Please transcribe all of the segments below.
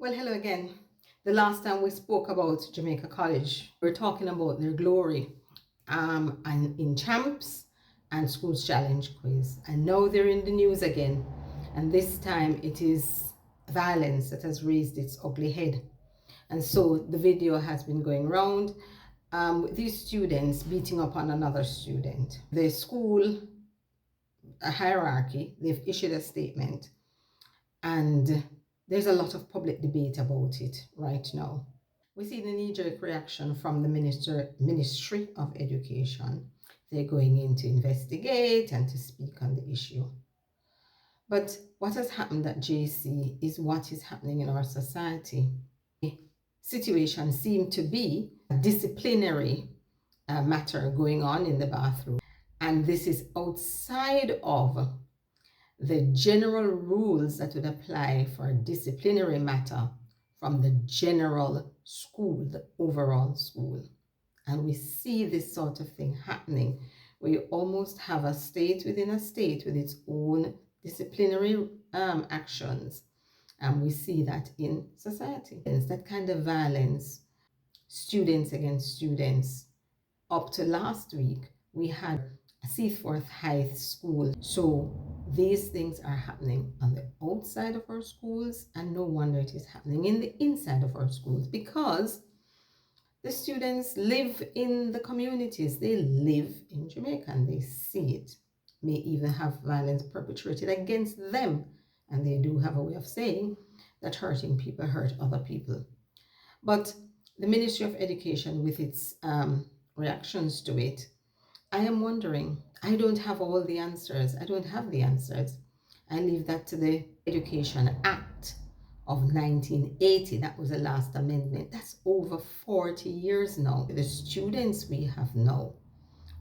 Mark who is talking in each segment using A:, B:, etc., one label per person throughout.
A: Well, hello again. The last time we spoke about Jamaica College, we are talking about their glory and in champs and schools challenge quiz. And now they're in the news again. And this time it is violence that has raised its ugly head. And so the video has been going around with these students beating up on another student. The school, a hierarchy, they've issued a statement, and there's a lot of public debate about it right now. We see the knee-jerk reaction from the Ministry of Education. They're going in to investigate and to speak on the issue. But what has happened at JC is what is happening in our society. The situation seemed to be a disciplinary matter going on in the bathroom. And this is outside of the general rules that would apply for a disciplinary matter from the general school, the overall school. And we see this sort of thing happening where you almost have a state within a state with its own disciplinary actions. And we see that in society. It's that kind of violence, students against students. Up to last week, we had a Seaforth Heights school. So these things are happening on the outside of our schools, and no wonder it is happening in the inside of our schools, because the students live in the communities. They live in Jamaica and they see it. May even have violence perpetrated against them. And they do have a way of saying that hurting people hurt other people. But the Ministry of Education, with its reactions to it, I am wondering, I don't have all the answers. I don't have the answers. I leave that to the Education Act of 1980. That was the last amendment. That's over 40 years now. The students we have now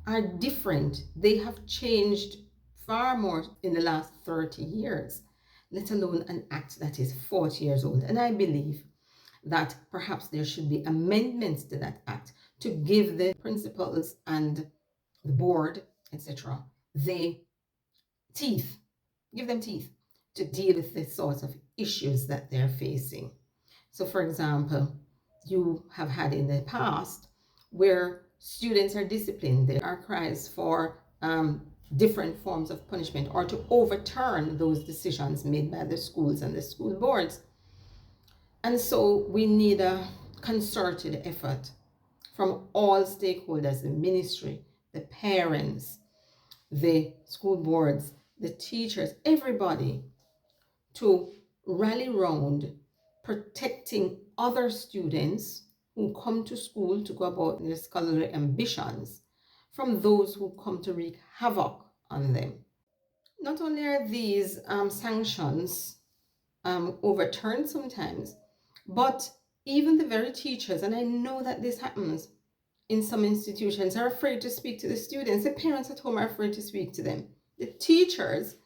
A: are different. They have changed far more in the last 30 years, let alone an act that is 40 years old. And I believe that perhaps there should be amendments to that act to give the principals and the board, etc., the teeth, give them teeth to deal with the sorts of issues that they're facing. So, for example, you have had in the past where students are disciplined. There are cries for different forms of punishment or to overturn those decisions made by the schools and the school boards. And so we need a concerted effort from all stakeholders, the ministry, the parents, the school boards, the teachers, everybody, to rally around protecting other students who come to school to go about their scholarly ambitions from those who come to wreak havoc on them. Not only are these sanctions overturned sometimes, but even the very teachers, and I know that this happens in some institutions, are afraid to speak to the students. The parents at home are afraid to speak to them. The teachers,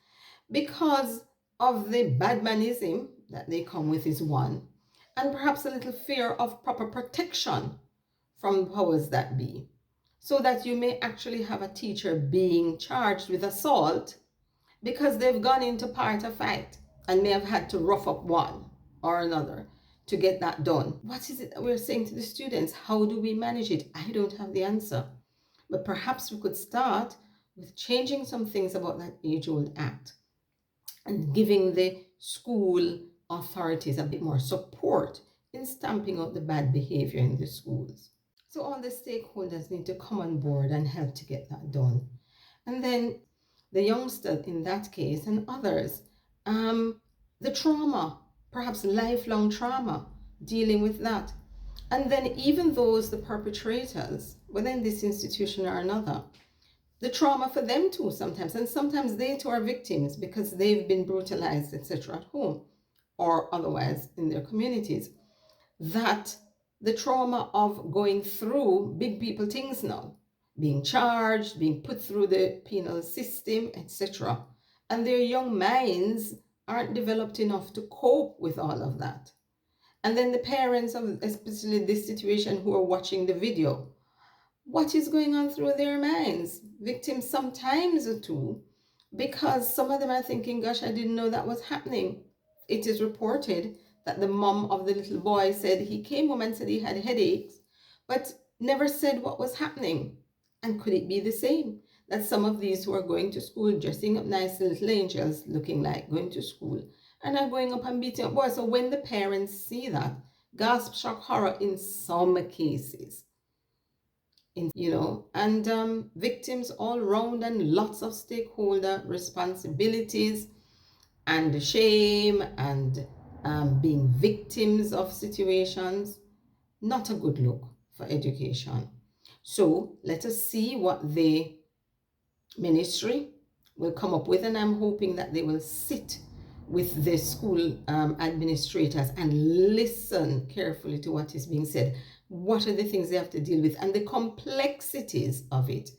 A: because of the badmanism that they come with, is one, and perhaps a little fear of proper protection from powers that be, so that you may actually have a teacher being charged with assault because they've gone into part a fight and may have had to rough up one or another to get that done. What is it that we're saying to the students? How do we manage it? I don't have the answer. But perhaps we could start with changing some things about that age-old act and giving the school authorities a bit more support in stamping out the bad behavior in the schools. So all the stakeholders need to come on board and help to get that done. And then the youngster in that case and others, the trauma, perhaps lifelong trauma, dealing with that. And then even those, the perpetrators, whether in this institution or another, the trauma for them too sometimes. And sometimes they too are victims because they've been brutalized, etc., at home or otherwise in their communities. That the trauma of going through big people things now, being charged, being put through the penal system, etc. And their young minds aren't developed enough to cope with all of that. And then the parents of especially this situation who are watching the video, what is going on through their minds? Victims sometimes too, because some of them are thinking, gosh, I didn't know that was happening. It is reported that the mom of the little boy said he came home and said he had headaches, but never said what was happening. And could it be the same? That some of these who are going to school, dressing up nice little angels, looking like going to school, and are going up and beating up boys. So when the parents see that, gasp, shock, horror in some cases, and victims all round and lots of stakeholder responsibilities and shame and being victims of situations. Not a good look for education. So let us see what the ministry will come up with, and I'm hoping that they will sit with the school administrators and listen carefully to what is being said. What are the things they have to deal with and the complexities of it,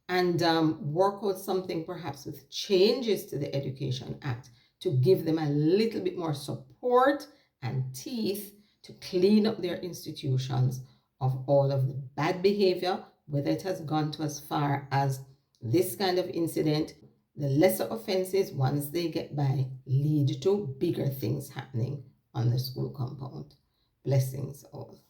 A: and work out something perhaps with changes to the Education Act to give them a little bit more support and teeth to clean up their institutions of all of the bad behavior, whether it has gone to as far as this kind of incident. The lesser offenses, once they get by, lead to bigger things happening on the school compound. Blessings all.